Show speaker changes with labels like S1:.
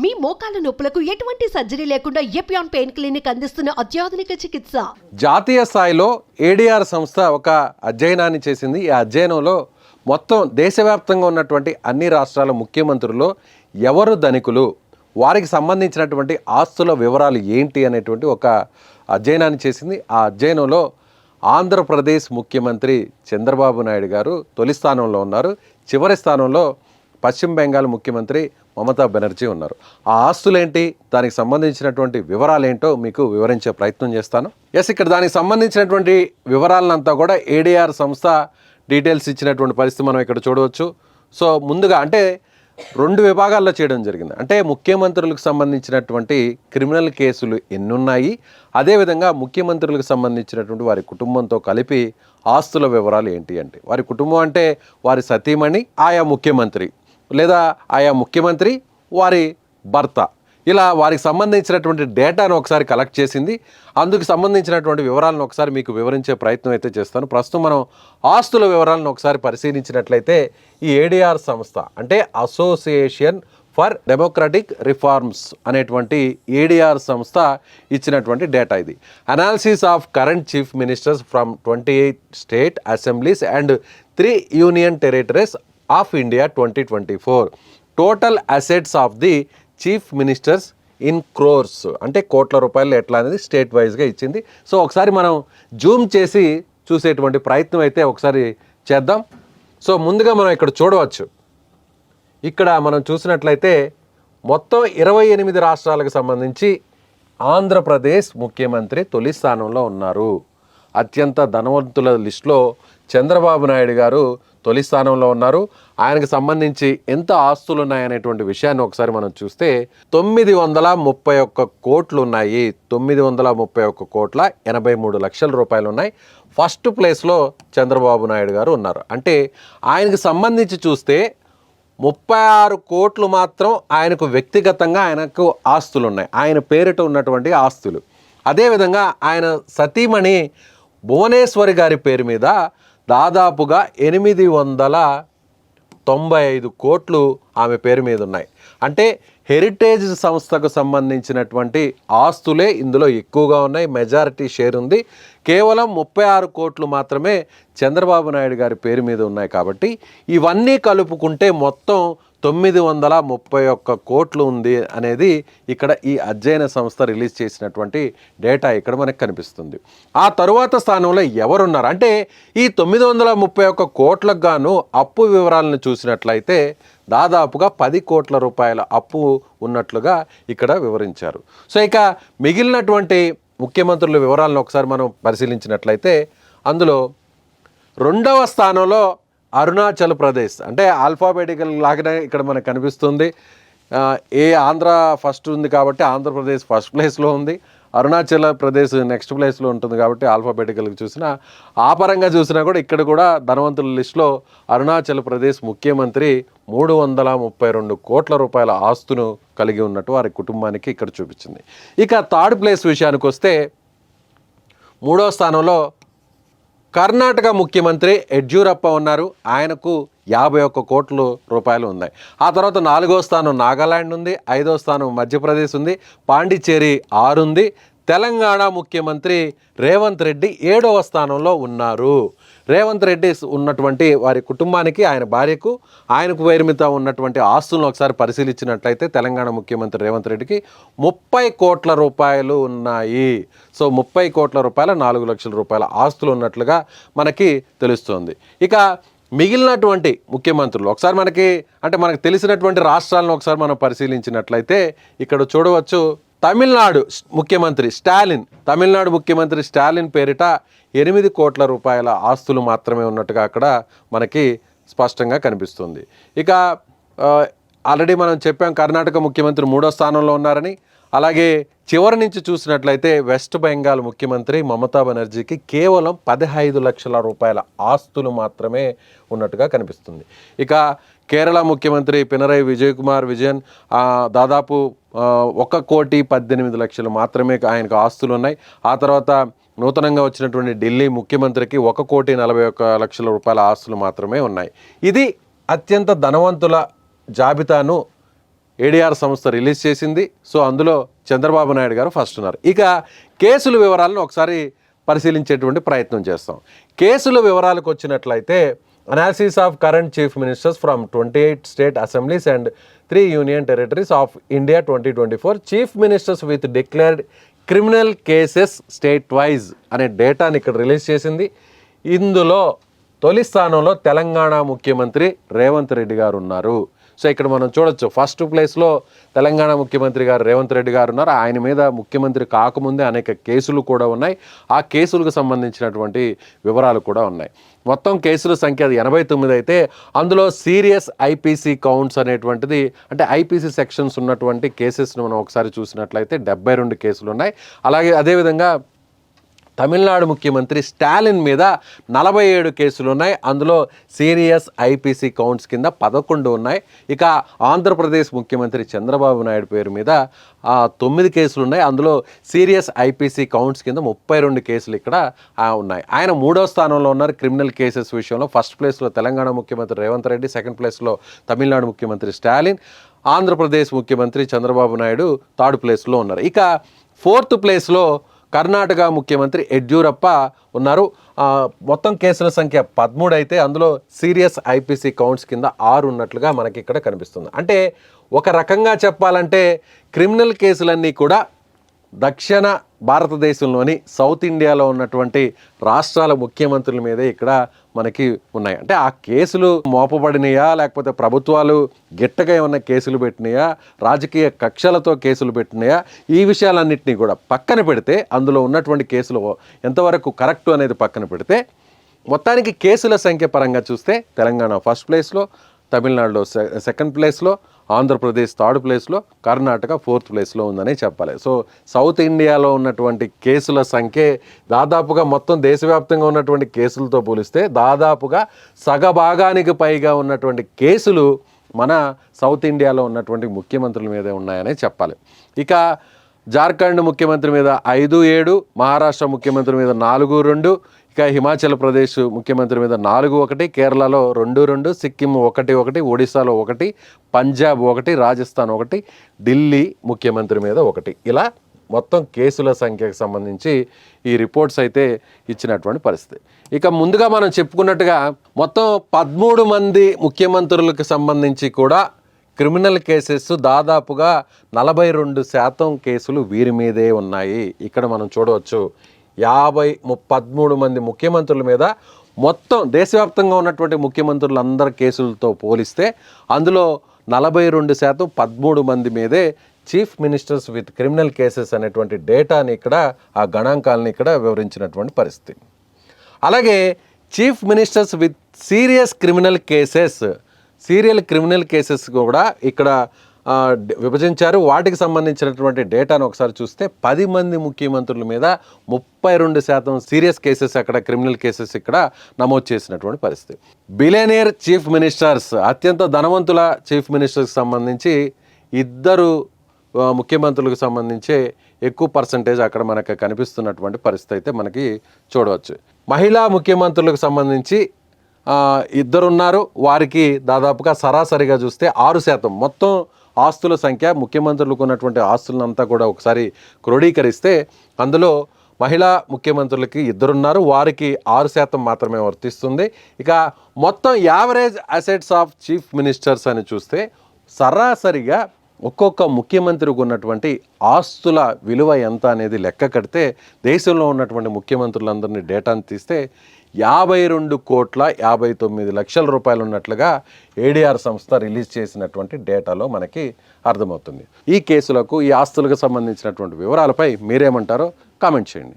S1: మీ మోకాల నొప్పులకు ఎటువంటి సర్జరీ లేకుండా ఎపియాన్ పెయిన్ క్లినిక్ అందిస్తున్న అత్యాధునిక చికిత్స.
S2: జాతీయ స్థాయిలో ఏడీఆర్ సంస్థ ఒక అధ్యయనాన్ని చేసింది. ఈ అధ్యయనంలో మొత్తం దేశవ్యాప్తంగా ఉన్నటువంటి అన్ని రాష్ట్రాల ముఖ్యమంత్రులు ఎవరు ధనికులు, వారికి సంబంధించినటువంటి ఆస్తుల వివరాలు ఏంటి అనేటువంటి ఒక అధ్యయనాన్ని చేసింది. ఆ అధ్యయనంలో ఆంధ్రప్రదేశ్ ముఖ్యమంత్రి చంద్రబాబు నాయుడు గారు తొలి స్థానంలో ఉన్నారు. చివరి స్థానంలో పశ్చిమ బెంగాల్ ముఖ్యమంత్రి మమతా బెనర్జీ ఉన్నారు. ఆ ఆస్తులేంటి, దానికి సంబంధించినటువంటి వివరాలు ఏంటో మీకు వివరించే ప్రయత్నం చేస్తాను. ఇక్కడ దానికి సంబంధించినటువంటి వివరాలనంతా కూడా ఏడీఆర్ సంస్థ డీటెయిల్స్ ఇచ్చినటువంటి పరిస్థితి మనం ఇక్కడ చూడవచ్చు. సో ముందుగా అంటే 2 విభాగాల్లో చేయడం జరిగింది. అంటే ముఖ్యమంత్రులకు సంబంధించినటువంటి క్రిమినల్ కేసులు ఎన్నున్నాయి, అదేవిధంగా ముఖ్యమంత్రులకు సంబంధించినటువంటి వారి కుటుంబంతో కలిపి ఆస్తుల వివరాలు ఏంటి అంటే, వారి కుటుంబం అంటే వారి సతీమణి, ఆయా ముఖ్యమంత్రి లేదా ఆయా ముఖ్యమంత్రి వారి భర్త, ఇలా వారికి సంబంధించినటువంటి డేటాను ఒకసారి కలెక్ట్ చేసింది. అందుకు సంబంధించినటువంటి వివరాలను ఒకసారి మీకు వివరించే ప్రయత్నం అయితే చేస్తాను. ప్రస్తుతం మనం ఆస్తుల వివరాలను ఒకసారి పరిశీలించినట్లయితే ఈ ఏడీఆర్ సంస్థ అంటే అసోసియేషన్ ఫర్ డెమోక్రటిక్ రిఫార్మ్స్ అనేటువంటి ఏడీఆర్ సంస్థ ఇచ్చినటువంటి డేటా ఇది. Analysis of current chief ministers from 28 state assemblies and 3 union territories of India 2024. Total assets of the chief ministers in crores, అంటే కోట్ల రూపాయలు ఎట్లా అనేది స్టేట్ వైజ్గా ఇచ్చింది. సో ఒకసారి మనం జూమ్ చేసి చూసేటువంటి ప్రయత్నం అయితే ఒకసారి చేద్దాం. సో ముందుగా మనం ఇక్కడ చూడవచ్చు, ఇక్కడ మనం చూసినట్లయితే మొత్తం 28 రాష్ట్రాలకు సంబంధించి ఆంధ్రప్రదేశ్ ముఖ్యమంత్రి తొలి స్థానంలో ఉన్నారు. అత్యంత ధనవంతుల లిస్టులో చంద్రబాబు నాయుడు గారు తొలి స్థానంలో ఉన్నారు. ఆయనకు సంబంధించి ఎంత ఆస్తులు ఉన్నాయనేటువంటి విషయాన్ని ఒకసారి మనం చూస్తే 931 కోట్లు ఉన్నాయి. 931 కోట్ల 83 లక్షల రూపాయలు ఉన్నాయి. ఫస్ట్ ప్లేస్లో చంద్రబాబు నాయుడు గారు ఉన్నారు. అంటే ఆయనకు సంబంధించి చూస్తే 36 కోట్లు మాత్రం ఆయనకు వ్యక్తిగతంగా ఆయనకు ఆస్తులు ఉన్నాయి, ఆయన పేరిట ఉన్నటువంటి ఆస్తులు. అదేవిధంగా ఆయన సతీమణి భువనేశ్వరి గారి పేరు మీద దాదాపుగా 895 కోట్లు ఆమె పేరు మీద ఉన్నాయి. అంటే హెరిటేజ్ సంస్థకు సంబంధించినటువంటి ఆస్తులే ఇందులో ఎక్కువగా ఉన్నాయి, మెజారిటీ షేర్ ఉంది. కేవలం 36 కోట్లు మాత్రమే చంద్రబాబు నాయుడు గారి పేరు మీద ఉన్నాయి. కాబట్టి ఇవన్నీ కలుపుకుంటే మొత్తం 931 కోట్లు ఉంది అనేది ఇక్కడ ఈ అధ్యయన సంస్థ రిలీజ్ చేసినటువంటి డేటా ఇక్కడ మనకు కనిపిస్తుంది. ఆ తరువాత స్థానంలో ఎవరున్నారు అంటే ఈ 931 కోట్లకు గాను అప్పు వివరాలను చూసినట్లయితే దాదాపుగా 10 కోట్ల రూపాయల అప్పు ఉన్నట్లుగా ఇక్కడ వివరించారు. సో ఇక మిగిలినటువంటి ముఖ్యమంత్రుల వివరాలను ఒకసారి మనం పరిశీలించినట్లయితే అందులో 2వ స్థానంలో అరుణాచల్ ప్రదేశ్, అంటే ఆల్ఫాబెటికల్ లాగానే ఇక్కడ మనకు కనిపిస్తుంది. ఆంధ్ర ఫస్ట్ ఉంది కాబట్టి ఆంధ్రప్రదేశ్ ఫస్ట్ ప్లేస్లో ఉంది, అరుణాచల్ ప్రదేశ్ నెక్స్ట్ ప్లేస్లో ఉంటుంది కాబట్టి ఆల్ఫాబెటికల్గా చూసినా ఆ పరంగా చూసినా కూడా ఇక్కడ కూడా ధనవంతుల లిస్టులో అరుణాచల్ ప్రదేశ్ ముఖ్యమంత్రి 332 కోట్ల రూపాయల ఆస్తును కలిగి ఉన్నట్టు వారి కుటుంబానికి ఇక్కడ చూపించింది. ఇక థర్డ్ ప్లేస్ విషయానికి వస్తే 3వ స్థానంలో కర్ణాటక ముఖ్యమంత్రి యడ్యూరప్ప ఉన్నారు. ఆయనకు 51 కోట్ల రూపాయలు ఉన్నాయి. ఆ తర్వాత 4వ స్థానం నాగాలాండ్ ఉంది, 5వ స్థానం మధ్యప్రదేశ్ ఉంది, పాండిచ్చేరి 6 ఉంది. తెలంగాణ ముఖ్యమంత్రి రేవంత్ రెడ్డి 7వ స్థానంలో ఉన్నారు. రేవంత్ రెడ్డి ఉన్నటువంటి వారి కుటుంబానికి, ఆయన భార్యకు, ఆయనకు పరిమిత ఉన్నటువంటి ఆస్తులను ఒకసారి పరిశీలించినట్లయితే తెలంగాణ ముఖ్యమంత్రి రేవంత్ రెడ్డికి 30 కోట్ల రూపాయలు ఉన్నాయి. సో 30 కోట్ల రూపాయల 4 లక్షల రూపాయల ఆస్తులు ఉన్నట్లుగా మనకి తెలుస్తుంది. ఇక మిగిలినటువంటి ముఖ్యమంత్రులు ఒకసారి మనకు తెలిసినటువంటి రాష్ట్రాలను ఒకసారి మనం పరిశీలించినట్లయితే ఇక్కడ చూడవచ్చు, తమిళనాడు ముఖ్యమంత్రి స్టాలిన్ పేరిట 8 కోట్ల రూపాయల ఆస్తులు మాత్రమే ఉన్నట్టుగా అక్కడ మనకి స్పష్టంగా కనిపిస్తుంది. ఇక ఆల్రెడీ మనం చెప్పాం కర్ణాటక ముఖ్యమంత్రి 3వ స్థానంలో ఉన్నారని. అలాగే చివరి నుంచి చూసినట్లయితే వెస్ట్ బెంగాల్ ముఖ్యమంత్రి మమతా బెనర్జీకి కేవలం 15 లక్షల రూపాయల ఆస్తులు మాత్రమే ఉన్నట్టుగా కనిపిస్తుంది. ఇక కేరళ ముఖ్యమంత్రి పినరయి విజయన్ దాదాపు 1,18,00,000 మాత్రమే ఆయనకు ఆస్తులు ఉన్నాయి. ఆ తర్వాత నూతనంగా వచ్చినటువంటి ఢిల్లీ ముఖ్యమంత్రికి 1,41,00,000 రూపాయల ఆస్తులు మాత్రమే ఉన్నాయి. ఇది అత్యంత ధనవంతుల జాబితాను ఏడీఆర్ సంస్థ రిలీజ్ చేసింది. సో అందులో చంద్రబాబు నాయుడు గారు ఫస్ట్ ఉన్నారు. ఇక కేసుల వివరాలను ఒకసారి పరిశీలించేటువంటి ప్రయత్నం చేస్తాం. కేసుల వివరాలకు వచ్చినట్లయితే analysis of current chief ministers from 28 state assemblies and 3 union territories of India 2024 chief ministers with declared criminal cases state wise అనే డేటాని ఇక్కడ రిలీజ్ చేసింది. ఇందులో తొలి స్థానంలో తెలంగాణ ముఖ్యమంత్రి రేవంత్ రెడ్డి గారు ఉన్నారు. సో ఇక్కడ మనం చూడొచ్చు, ఫస్ట్ ప్లేస్లో తెలంగాణ ముఖ్యమంత్రి గారు రేవంత్ రెడ్డి గారు ఉన్నారు. ఆయన మీద ముఖ్యమంత్రి కాకముందే అనేక కేసులు కూడా ఉన్నాయి. ఆ కేసులకు సంబంధించినటువంటి వివరాలు కూడా ఉన్నాయి. మొత్తం కేసుల సంఖ్య 89 అయితే అందులో సీరియస్ ఐపీసీ కౌంట్స్ అనేటువంటిది, అంటే ఐపీసీ సెక్షన్స్ ఉన్నటువంటి కేసెస్ను మనం ఒకసారి చూసినట్లయితే 72 కేసులు ఉన్నాయి. అలాగే అదేవిధంగా తమిళనాడు ముఖ్యమంత్రి స్టాలిన్ మీద 47 కేసులు ఉన్నాయి. అందులో సీరియస్ ఐపీసీ కౌంట్స్ కింద 11 ఉన్నాయి. ఇక ఆంధ్రప్రదేశ్ ముఖ్యమంత్రి చంద్రబాబు నాయుడు పేరు మీద 9 కేసులు ఉన్నాయి. అందులో సీరియస్ ఐపీసీ కౌంట్స్ కింద 32 కేసులు ఇక్కడ ఉన్నాయి. ఆయన 3వ స్థానంలో ఉన్నారు క్రిమినల్ కేసెస్ విషయంలో. ఫస్ట్ ప్లేస్లో తెలంగాణ ముఖ్యమంత్రి రేవంత్ రెడ్డి, సెకండ్ ప్లేస్లో తమిళనాడు ముఖ్యమంత్రి స్టాలిన్, ఆంధ్రప్రదేశ్ ముఖ్యమంత్రి చంద్రబాబు నాయుడు 3rd ప్లేస్లో ఉన్నారు. ఇక 4th ప్లేస్లో కర్ణాటక ముఖ్యమంత్రి యడ్యూరప్ప ఉన్నారు. మొత్తం కేసుల సంఖ్య 13 అయితే అందులో సీరియస్ ఐపీసీ కౌంట్స్ కింద 6 ఉన్నట్లుగా మనకి ఇక్కడ కనిపిస్తుంది. అంటే ఒక రకంగా చెప్పాలంటే క్రిమినల్ కేసులన్నీ కూడా దక్షిణ భారతదేశంలోని సౌత్ ఇండియాలో ఉన్నటువంటి రాష్ట్రాల ముఖ్యమంత్రుల మీదే ఇక్కడ మనకి ఉన్నాయి. అంటే ఆ కేసులు మోపబడినాయా, లేకపోతే ప్రభుత్వాలు గిట్టగా ఏమన్నా కేసులు పెట్టినాయా, రాజకీయ కక్షలతో కేసులు పెట్టినాయా, ఈ విషయాలన్నింటినీ కూడా పక్కన పెడితే, అందులో ఉన్నటువంటి కేసులు ఎంతవరకు కరెక్టు అనేది పక్కన పెడితే, మొత్తానికి కేసుల సంఖ్య పరంగా చూస్తే తెలంగాణ ఫస్ట్ ప్లేస్లో, తమిళనాడులో సెకండ్ ప్లేస్లో, ఆంధ్రప్రదేశ్ 3rd ప్లేస్లో, కర్ణాటక 4th ప్లేస్లో ఉందని చెప్పాలి. సో సౌత్ ఇండియాలో ఉన్నటువంటి కేసుల సంఖ్య దాదాపుగా మొత్తం దేశవ్యాప్తంగా ఉన్నటువంటి కేసులతో పోలిస్తే దాదాపుగా సగభాగానికి పైగా ఉన్నటువంటి కేసులు మన సౌత్ ఇండియాలో ఉన్నటువంటి ముఖ్యమంత్రుల మీదే ఉన్నాయని చెప్పాలి. ఇక జార్ఖండ్ ముఖ్యమంత్రి మీద 5-7, మహారాష్ట్ర ముఖ్యమంత్రి మీద 4-2, ఇక హిమాచల్ ప్రదేశ్ ముఖ్యమంత్రి మీద 4-1, కేరళలో 2-2, సిక్కిం 1-1, ఒడిశాలో 1, పంజాబ్ 1, రాజస్థాన్ 1, ఢిల్లీ ముఖ్యమంత్రి మీద 1. ఇలా మొత్తం కేసుల సంఖ్యకు సంబంధించి ఈ రిపోర్ట్స్ అయితే ఇచ్చినటువంటి పరిస్థితి. ఇక ముందుగా మనం చెప్పుకున్నట్టుగా మొత్తం 13 మంది ముఖ్యమంత్రులకు సంబంధించి కూడా క్రిమినల్ కేసెస్ దాదాపుగా 42% కేసులు వీరి మీదే ఉన్నాయి. ఇక్కడ మనం చూడవచ్చు 13 మంది ముఖ్యమంత్రుల మీద మొత్తం దేశవ్యాప్తంగా ఉన్నటువంటి ముఖ్యమంత్రులందరి కేసులతో పోలిస్తే అందులో 42% 13 మంది మీదే chief ministers with criminal cases అనేటువంటి డేటాని ఇక్కడ, ఆ గణాంకాలని ఇక్కడ వివరించినటువంటి పరిస్థితి. అలాగే chief ministers with serious criminal cases కూడా ఇక్కడ విభజించారు. వాటికి సంబంధించినటువంటి డేటాను ఒకసారి చూస్తే 10 మంది ముఖ్యమంత్రుల మీద 32% సీరియస్ కేసెస్, అక్కడ క్రిమినల్ కేసెస్ ఇక్కడ నమోదు చేసినటువంటి పరిస్థితి. బిలియనియర్ చీఫ్ మినిస్టర్స్, అత్యంత ధనవంతుల చీఫ్ మినిస్టర్స్కి సంబంధించి 2 ముఖ్యమంత్రులకు సంబంధించి ఎక్కువ పర్సంటేజ్ అక్కడ మనకు కనిపిస్తున్నటువంటి పరిస్థితి అయితే మనకి చూడవచ్చు. మహిళా ముఖ్యమంత్రులకు సంబంధించి 2 ఉన్నారు. వారికి దాదాపుగా సరాసరిగా చూస్తే 6%. మొత్తం ఆస్తుల సంఖ్య, ముఖ్యమంత్రులకు ఉన్నటువంటి ఆస్తులంతా కూడా ఒకసారి క్రోడీకరిస్తే అందులో మహిళా ముఖ్యమంత్రులకి 2 ఉన్నారు. వారికి 6% మాత్రమే వర్తిస్తుంది. ఇక మొత్తం average assets of chief ministers అని చూస్తే సరాసరిగా ఒక్కొక్క ముఖ్యమంత్రికి ఉన్నటువంటి ఆస్తుల విలువ ఎంత అనేది లెక్క కడితే దేశంలో ఉన్నటువంటి ముఖ్యమంత్రులందరినీ డేటాను తీస్తే 52,59,00,000 రూపాయలు ఉన్నట్లుగా ఏడీఆర్ సంస్థ రిలీజ్ చేసినటువంటి డేటాలో మనకి అర్థమవుతుంది. ఈ కేసులకు, ఈ ఆస్తులకు సంబంధించినటువంటి వివరాలపై మీరేమంటారో కామెంట్ చేయండి.